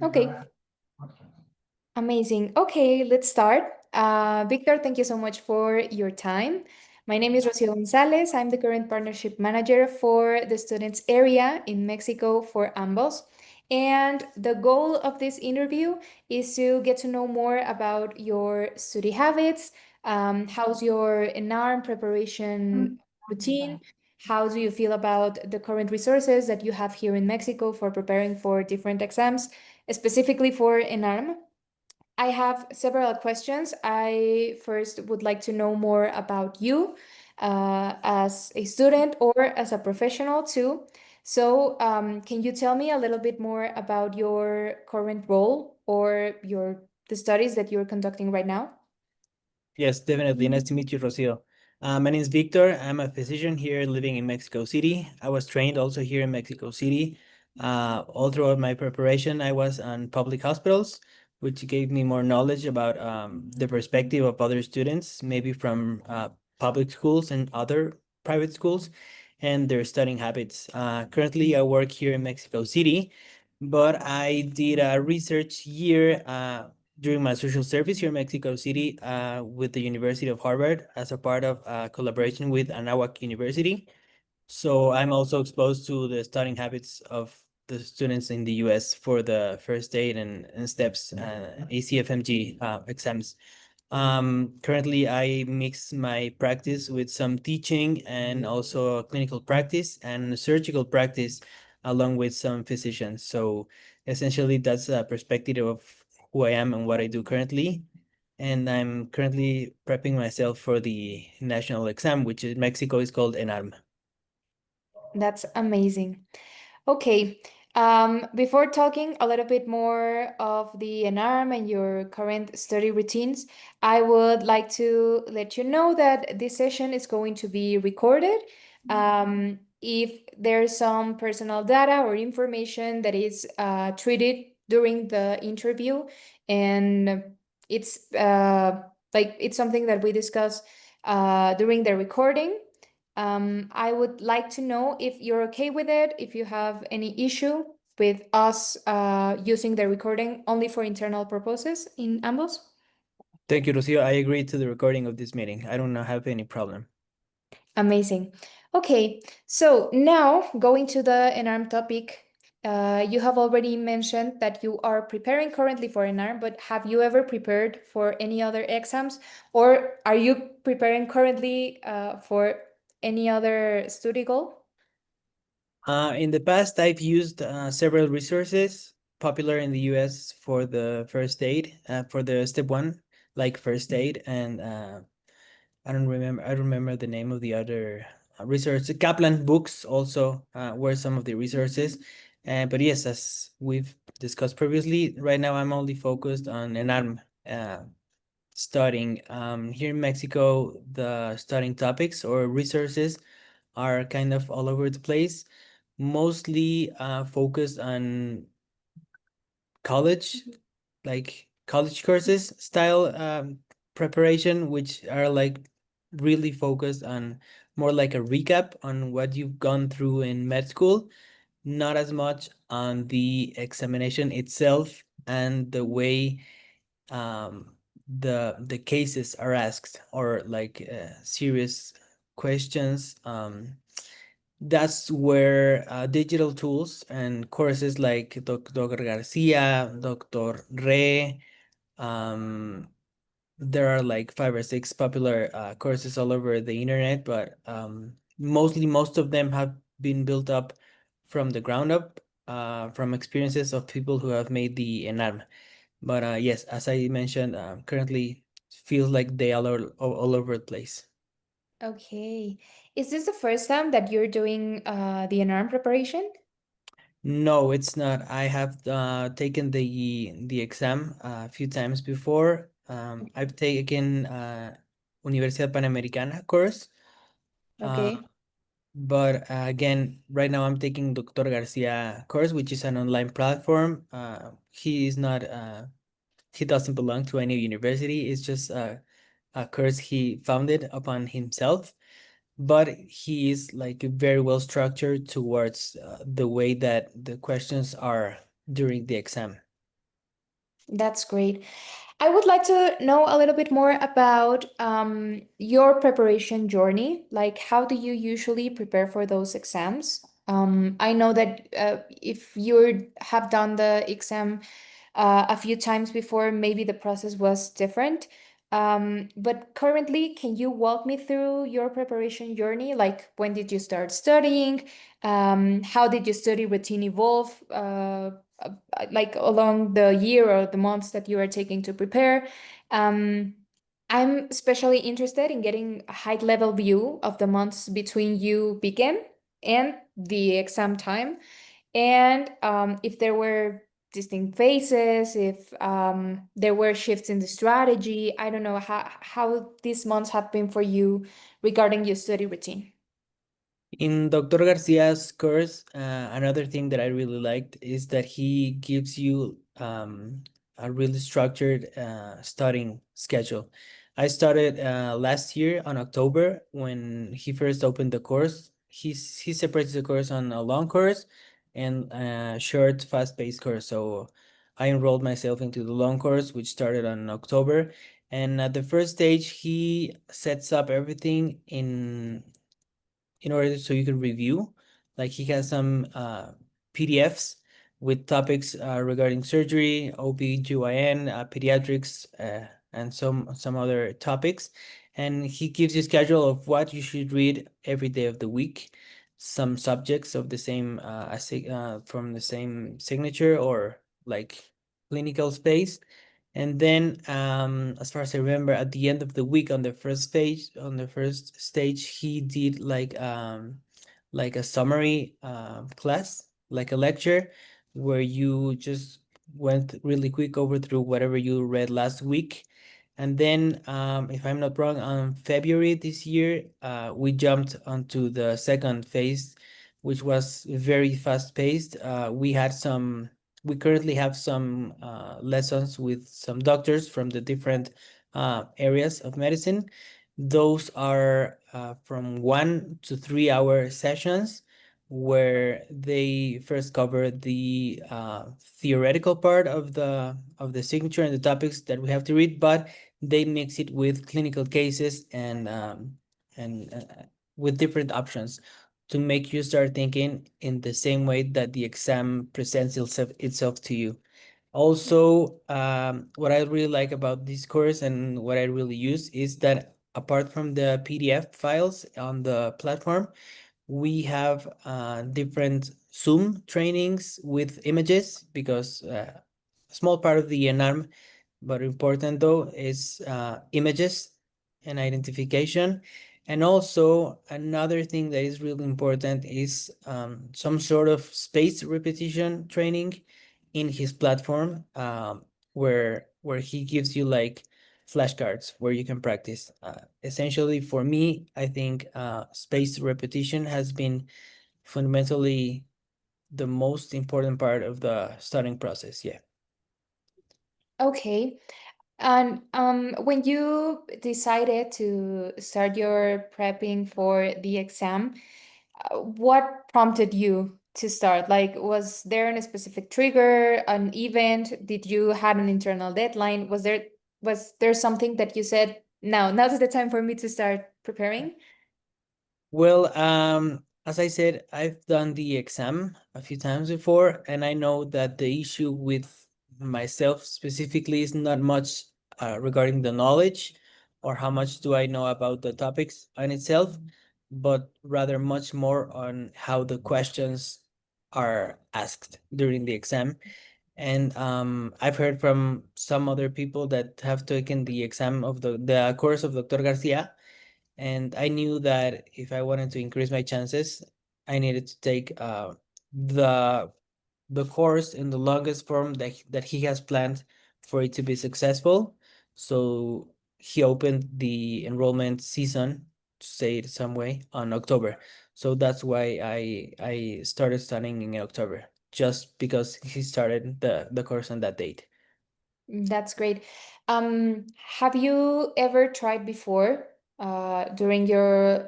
Okay, amazing. Okay, let's start. Victor, thank you so much for your time. My name is Rocio Gonzalez. I'm the current partnership manager for the students area in Mexico for AMBOSS. And the goal of this interview is to get to know more about your study habits. How's your ENARM preparation routine? How do you feel about the current resources that you have here in Mexico for preparing for different exams? Specifically for ENARM, I have several questions. I first would like to know more about you as a student or as a professional too. So, can you tell me a little bit more about your current role or the studies that you're conducting right now? Yes, definitely. Nice to meet you, Rocio. My name is Victor. I'm a physician here living in Mexico City. I was trained also here in Mexico City. All throughout my preparation, I was on public hospitals, which gave me more knowledge about the perspective of other students, maybe from public schools and other private schools, and their studying habits. Currently, I work here in Mexico City, but I did a research year during my social service here in Mexico City with the University of Harvard as a part of collaboration with Anáhuac University. So I'm also exposed to the studying habits of the students in the US for the first aid and steps ACFMG exams. Currently, I mix my practice with some teaching and also clinical practice and surgical practice along with some physicians. So essentially, that's a perspective of who I am and what I do currently. And I'm currently prepping myself for the national exam, which in Mexico is called ENARM. That's amazing. Okay. Before talking a little bit more of the ENARM and your current study routines, I would like to let you know that this session is going to be recorded. If there's some personal data or information that is treated during the interview, and it's it's something that we discuss during the recording. I would like to know if you're okay with it, if you have any issue with us using the recording only for internal purposes in AMBOSS. Thank you, Lucio. I agree to the recording of this meeting. I do not have any problem. Amazing. Okay, so now going to the ENARM topic, you have already mentioned that you are preparing currently for ENARM, but have you ever prepared for any other exams, or are you preparing currently for any other study goal? In the past, I've used several resources popular in the US for the first aid, for the step one, like first aid, and I remember the name of the other resource. Kaplan books also were some of the resources. But yes, as we've discussed previously, right now I'm only focused on ENARM studying. Here in Mexico, the studying topics or resources are kind of all over the place, mostly focused on college, like college courses style preparation, which are like really focused on more like a recap on what you've gone through in med school, not as much on the examination itself and the way the cases are asked or like serious questions. That's where digital tools and courses like Dr. Garcia, Dr. Re, um, there are like 5 or 6 popular courses all over the internet, but mostly most of them have been built up from the ground up, from experiences of people who have made the ENARM. But yes, as I mentioned, currently feels like they are all over the place. Okay. Is this the first time that you're doing the ENARM preparation? No, it's not. I have taken the exam a few times before. I've taken Universidad Panamericana course, uh, Okay. but again, right now I'm taking Dr. Garcia course, which is an online platform. He is not. He doesn't belong to any university. It's just a course he founded upon himself, but he is like very well structured towards the way that the questions are during the exam. That's great. I would like to know a little bit more about your preparation journey. Like, how do you usually prepare for those exams? I know that if you have done the exam a few times before, maybe the process was different. But currently, can you walk me through your preparation journey? Like, when did you start studying? How did your study routine evolve? Like along the year or the months that you are taking to prepare. Um, I'm especially interested in getting a high level view of the months between you begin and the exam time. And if there were distinct phases, if there were shifts in the strategy, I don't know how these months have been for you regarding your study routine. In Dr. Garcia's course, another thing that I really liked is that he gives you a really structured studying schedule. I started last year on October when he first opened the course. He separates the course on a long course and a short, fast-paced course. So I enrolled myself into the long course, which started on October. And at the first stage, he sets up everything in order so you can review. Like he has some PDFs with topics regarding surgery, OB/GYN, pediatrics, and some other topics. And he gives you a schedule of what you should read every day of the week, some subjects of the same from the same signature or like clinical space. And then, as far as I remember, at the end of the week on the first stage, he did like a summary class, like a lecture, where you just went really quick over through whatever you read last week. And then, if I'm not wrong, on February this year, we jumped onto the second phase, which was very fast paced. We currently have some lessons with some doctors from the different areas of medicine. Those are from 1 to 3 hour sessions where they first cover the theoretical part of the signature and the topics that we have to read, but they mix it with clinical cases and with different options to make you start thinking in the same way that the exam presents itself to you. Also, what I really like about this course and what I really use is that apart from the PDF files on the platform, we have different Zoom trainings with images because a small part of the ENARM, but important though, is images and identification. And also another thing that is really important is some sort of space repetition training in his platform, where he gives you like flashcards where you can practice. Essentially, for me, I think space repetition has been fundamentally the most important part of the studying process. Yeah. Okay. And when you decided to start your prepping for the exam, what prompted you to start? Like, was there a specific trigger, an event? Did you have an internal deadline? Was there something that you said, now's the time for me to start preparing? Well, as I said, I've done the exam a few times before, and I know that the issue with myself specifically is not much regarding the knowledge or how much do I know about the topics in itself, but rather much more on how the questions are asked during the exam. And I've heard from some other people that have taken the exam of the course of Dr. Garcia, and I knew that if I wanted to increase my chances, I needed to take the the course in the longest form that he has planned for it to be successful. So he opened the enrollment season, to say it some way, on October. So that's why I started studying in October, just because he started the course on that date. That's great. Have you ever tried before, during your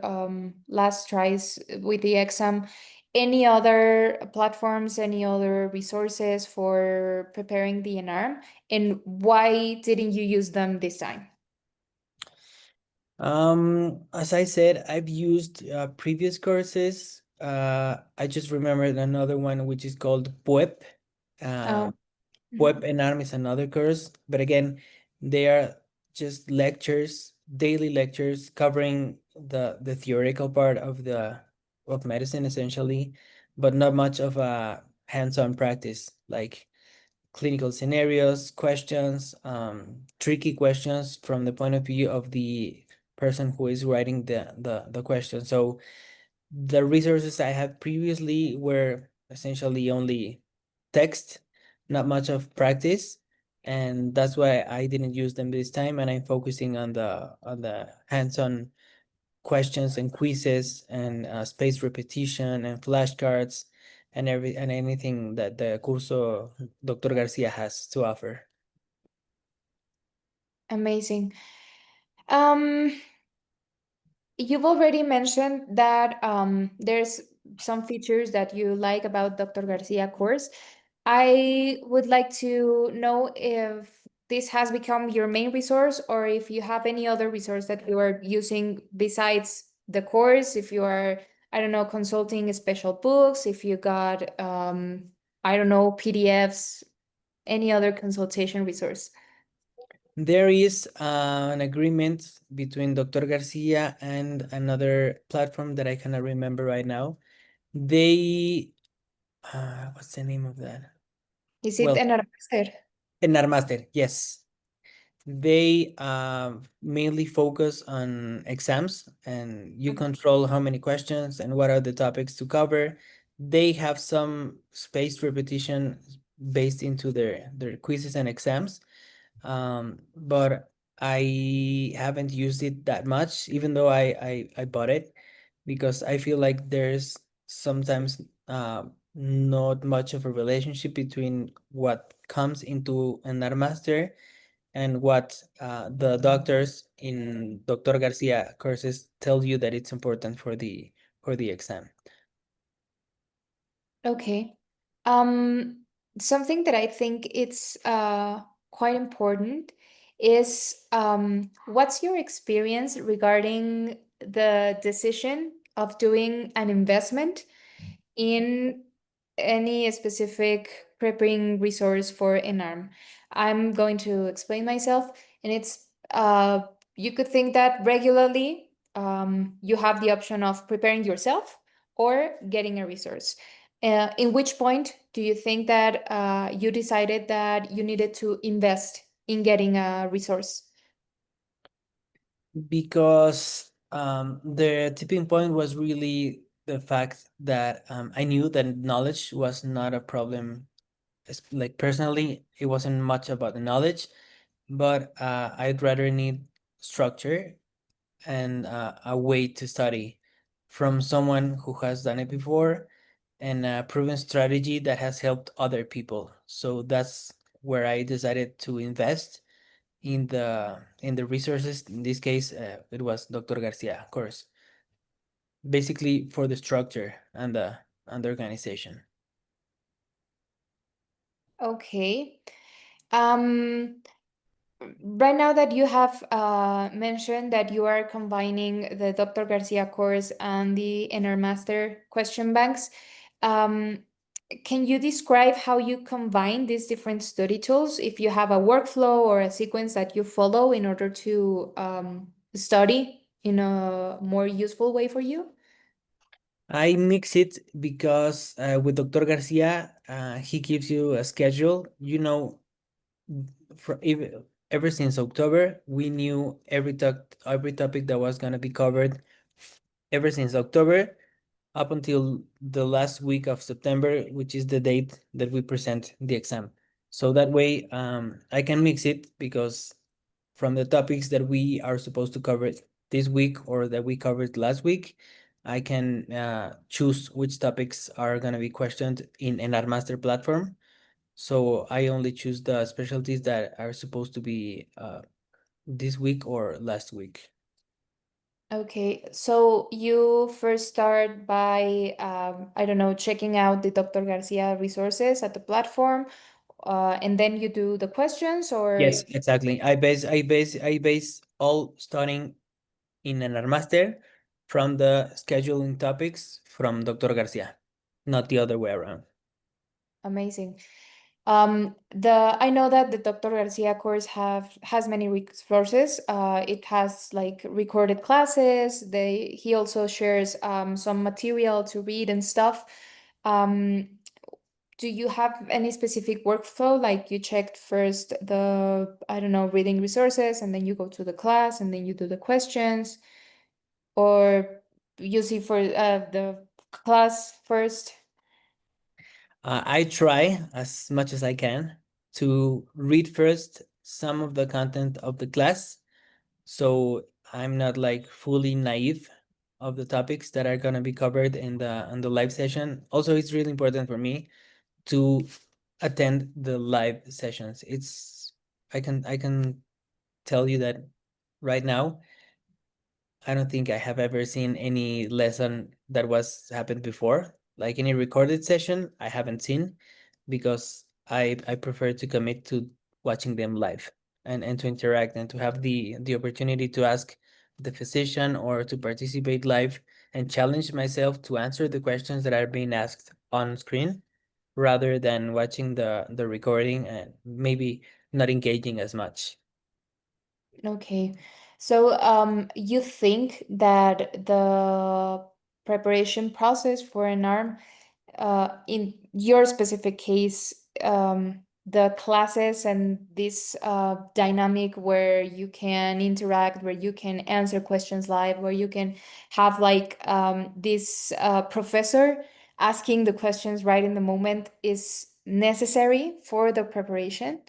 last tries with the exam? any other platforms, any other resources for preparing the ENARM, and why didn't you use them this time? As I said, I've used previous courses. I just remembered another one which is called PUEP. Uh, Um, PUEP mhm. ENARM is another course, but again, they are just lectures, daily lectures covering the theoretical part of medicine essentially, but not much of a hands-on practice, like clinical scenarios, questions, tricky questions from the point of view of the person who is writing the question. So the resources I had previously were essentially only text, not much of practice, and that's why I didn't use them this time, and I'm focusing on the hands-on questions and quizzes and spaced repetition and flashcards and anything that the curso Dr. Garcia has to offer. Amazing. Um, You've already mentioned that there's some features that you like about Dr. Garcia course. I would like to know if this has become your main resource or if you have any other resource that you are using besides the course, if you are, I don't know, consulting special books, if you got, I don't know, PDFs, any other consultation resource. There is an agreement between Dr. Garcia and another platform that I cannot remember right now. They, what's the name of that? Is it Well, an master? ENARM, yes. They mainly focus on exams, and you control how many questions and what are the topics to cover. They have some spaced repetition based into their quizzes and exams, but I haven't used it that much, even though I bought it, because I feel like there's sometimes not much of a relationship between what comes into an art master and what the doctors in Dr. Garcia courses tell you that it's important for the exam. Okay. Um, Something that I think it's quite important is what's your experience regarding the decision of doing an investment in any specific prepping resource for ENARM? I'm going to explain myself, and it's you could think that regularly you have the option of preparing yourself or getting a resource. In which point do you think that you decided that you needed to invest in getting a resource? Because the tipping point was really the fact that I knew that knowledge was not a problem. Like personally, it wasn't much about the knowledge, but I'd rather need structure and a way to study from someone who has done it before and a proven strategy that has helped other people. So that's where I decided to invest in the resources. In this case, it was Dr. Garcia, of course, basically for the structure and the organization. Okay. Um, Right now that you have mentioned that you are combining the Dr. Garcia course and the Inner Master question banks, um, can you describe how you combine these different study tools? If you have a workflow or a sequence that you follow in order to study in a more useful way for you? I mix it because with Dr. Garcia, he gives you a schedule. You know, for ever since October, we knew every topic that was gonna be covered ever since October up until the last week of September, which is the date that we present the exam. So that way, I can mix it because from the topics that we are supposed to cover this week or that we covered last week, I can choose which topics are going to be questioned in our master platform. So I only choose the specialties that are supposed to be this week or last week. Okay, so you first start by, I don't know, checking out the Dr. Garcia resources at the platform, and then you do the questions, or Yes, exactly. I base all studying in an master from the scheduling topics from Dr. Garcia, not the other way around. amazing. I know that the Dr. Garcia course has many resources. It has like recorded classes. He also shares some material to read and stuff. Um, do you have any specific workflow? Like you checked first I don't know, reading resources, and then you go to the class, and then you do the questions, or you see for the class first? I try as much as I can to read first some of the content of the class, so I'm not like fully naive of the topics that are gonna be covered in the live session. Also, it's really important for me to attend the live sessions. I can tell you that right now I don't think I have ever seen any lesson that was happened before. Like any recorded session, I haven't seen because I prefer to commit to watching them live and to interact and to have the opportunity to ask the physician or to participate live and challenge myself to answer the questions that are being asked on screen rather than watching the recording and maybe not engaging as much. Okay. So, you think that the preparation process for an arm, in your specific case, the classes and this dynamic where you can interact, where you can answer questions live, where you can have like this professor asking the questions right in the moment, is necessary for the preparation?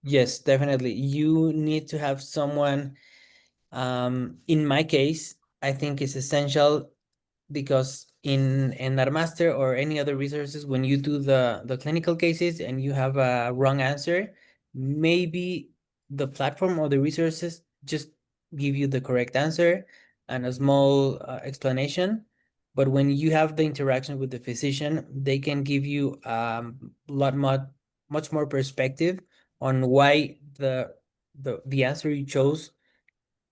Yes, definitely. You need to have someone. In my case, I think it's essential because in our master or any other resources, when you do the clinical cases and you have a wrong answer, maybe the platform or the resources just give you the correct answer and a small explanation. But when you have the interaction with the physician, they can give you much more perspective on why the answer you chose,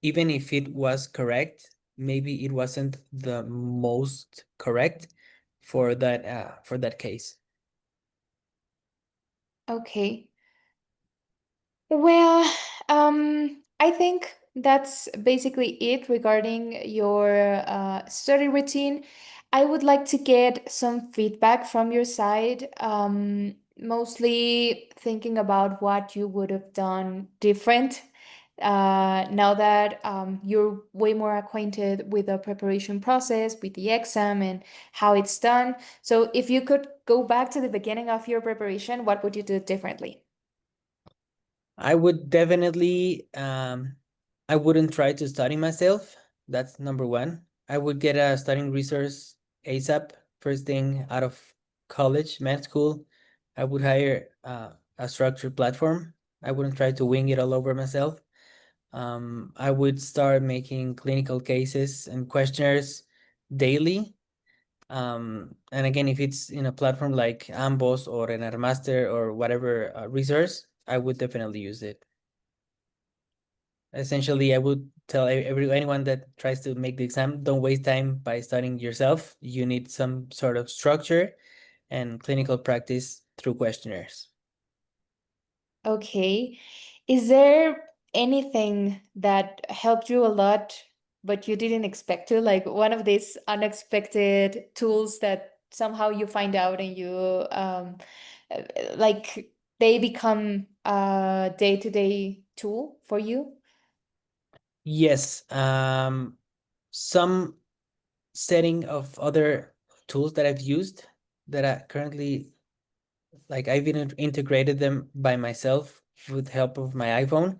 even if it was correct, maybe it wasn't the most correct for that case. Okay. Well, I think that's basically it regarding your study routine. I would like to get some feedback from your side, mostly thinking about what you would have done different now that you're way more acquainted with the preparation process, with the exam, and how it's done. So, if you could go back to the beginning of your preparation, what would you do differently? I would definitely I wouldn't try to study myself. That's number one. I would get a studying resource ASAP, first thing out of college, med school. I would hire a structured platform. I wouldn't try to wing it all over myself. I would start making clinical cases and questionnaires daily. And again, if it's in a platform like AMBOSS or ENARM Master or whatever resource, I would definitely use it. Essentially, I would tell anyone that tries to make the exam, don't waste time by studying yourself. You need some sort of structure and clinical practice through questionnaires. Okay. Is there anything that helped you a lot, but you didn't expect to? Like one of these unexpected tools that somehow you find out and uh, like they become a day-to-day tool for you? Yes, some setting of other tools that I've used that I currently like I've even integrated them by myself with help of my iPhone,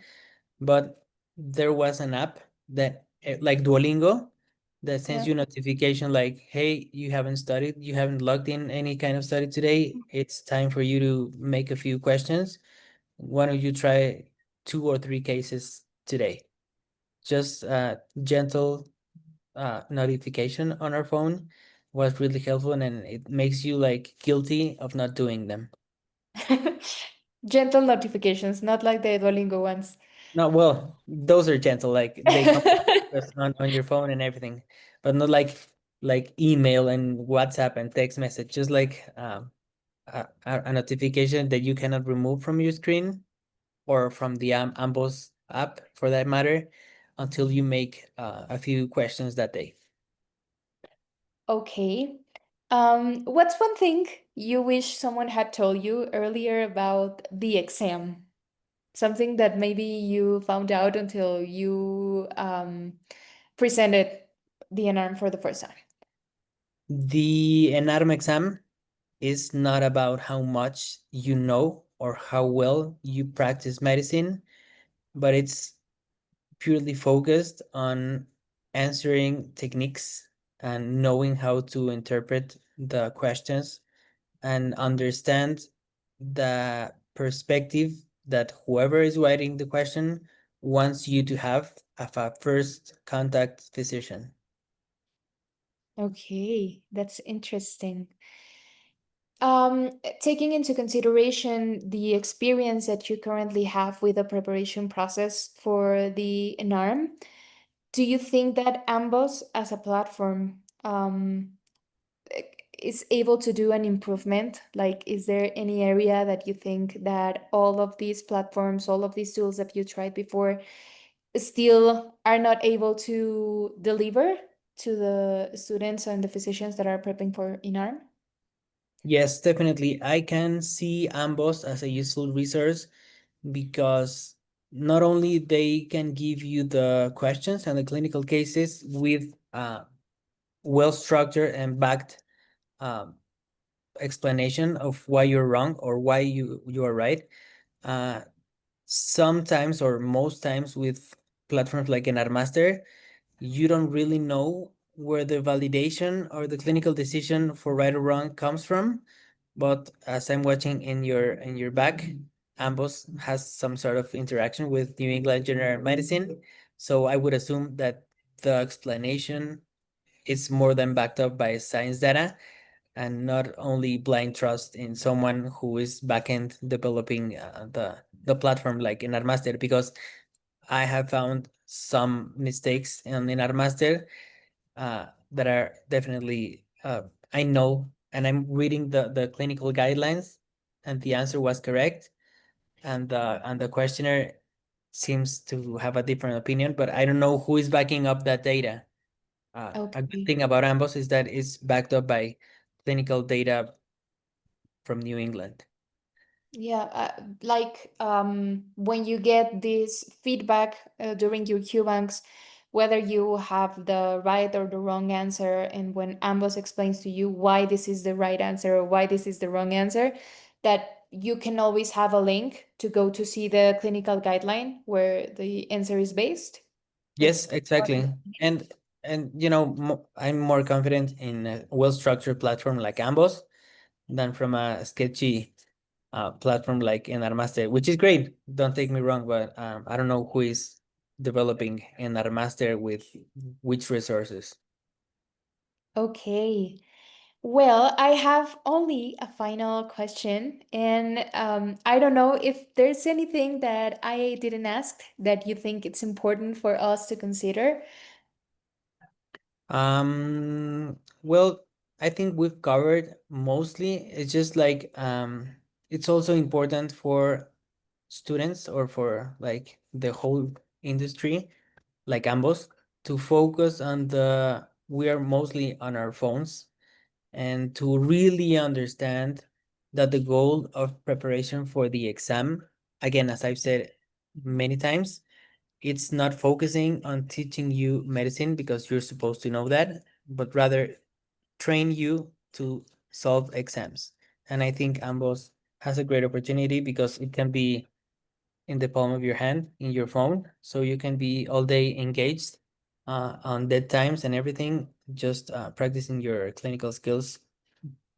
but there was an app that like Duolingo that sends Yeah. you notification like, hey, you haven't studied, you haven't logged in any kind of study today. It's time for you to make a few questions. Why don't you try 2 or 3 cases today? Just gentle. notification on our phone was really helpful, and it makes you like guilty of not doing them. Gentle notifications, not like the Duolingo ones. No, well, those are gentle, like they come just on your phone and everything, but not like email and WhatsApp and text message, just like a notification that you cannot remove from your screen or from the AMBOSS app for that matter until you make a few questions that day. Okay. What's one thing you wish someone had told you earlier about the exam? Something that maybe you found out until you presented the ENARM for the first time. The ENARM exam is not about how much you know or how well you practice medicine, but it's purely focused on answering techniques and knowing how to interpret the questions and understand the perspective that whoever is writing the question wants you to have of a first contact physician. Okay, that's interesting. Taking into consideration the experience that you currently have with the preparation process for the ENARM, do you think that AMBOSS as a platform is able to do an improvement? Like, is there any area that you think that all of these platforms, all of these tools that you tried before, still are not able to deliver to the students and the physicians that are prepping for ENARM? Yes, definitely. I can see AMBOSS as a useful resource because not only they can give you the questions and the clinical cases with well structured and backed um, explanation of why you're wrong or why you are right. Uh, Sometimes or most times with platforms like ENARMaster, you don't really know where the validation or the clinical decision for right or wrong comes from. But as I'm watching in your back, AMBOSS has some sort of interaction with New England General Medicine. So I would assume that the explanation is more than backed up by science data and not only blind trust in someone who is backend developing the platform like in our master, because I have found some mistakes in our master that are definitely I know, and I'm reading the clinical guidelines and the answer was correct, and the questionnaire seems to have a different opinion, but I don't know who is backing up that data. A good Okay. thing about AMBOSS is that it's backed up by clinical data from New England. Yeah, like when you get this feedback during your Q banks, whether you have the right or the wrong answer, and when Ambos explains to you why this is the right answer or why this is the wrong answer, that you can always have a link to go to see the clinical guideline where the answer is based. Yes, That's exactly. And you know, I'm more confident in a well-structured platform like AMBOSS than from a sketchy platform like ENARMaster, which is great. Don't take me wrong, but I don't know who is developing ENARMaster with which resources. okay. Well, I have only a final question, and I don't know if there's anything that I didn't ask that you think it's important for us to consider. Well, I think we've covered mostly. It's just like it's also important for students or for like the whole industry, like ambos, to focus on the we are mostly on our phones and to really understand that the goal of preparation for the exam, again, as I've said many times, it's not focusing on teaching you medicine because you're supposed to know that, but rather train you to solve exams. And I think ambos has a great opportunity because it can be in the palm of your hand in your phone, so you can be all day engaged on dead times and everything, just practicing your clinical skills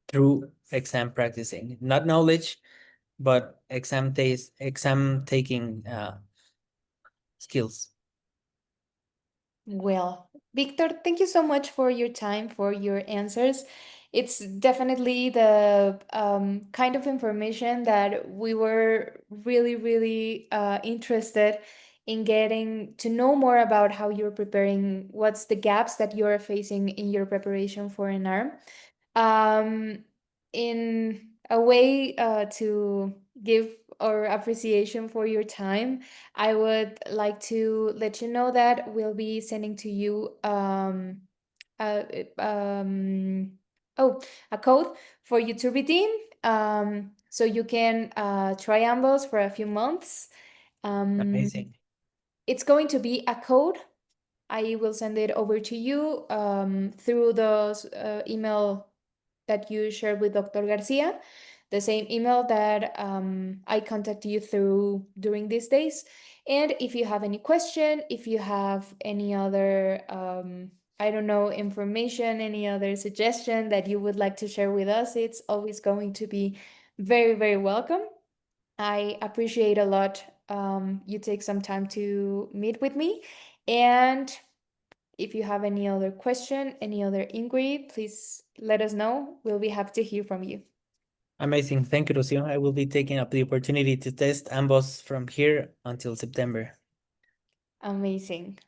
through exam practicing, not knowledge, but exam taking skills. Well, Victor, thank you so much for your time, for your answers. It's definitely the kind of information that we were really, really interested in getting to know more about how you're preparing, what's the gaps that you're facing in your preparation for an ARM. Um, in a way to give our appreciation for your time, I would like to let you know that we'll be sending to you uh, um, oh, a code for you to redeem, so you can try AMBOSS for a few months. Um, Amazing. it's going to be a code. I will send it over to you through the email that you shared with Dr. Garcia, the same email that I contacted you through during these days. And if you have any question, if you have any other, I don't know, information, any other suggestion that you would like to share with us, it's always going to be very, very welcome. I appreciate a lot you take some time to meet with me. And if you have any other question, any other inquiry, please let us know. We'll be happy to hear from you. Amazing. Thank you, Rocio. I will be taking up the opportunity to test AMBOSS from here until September. Amazing.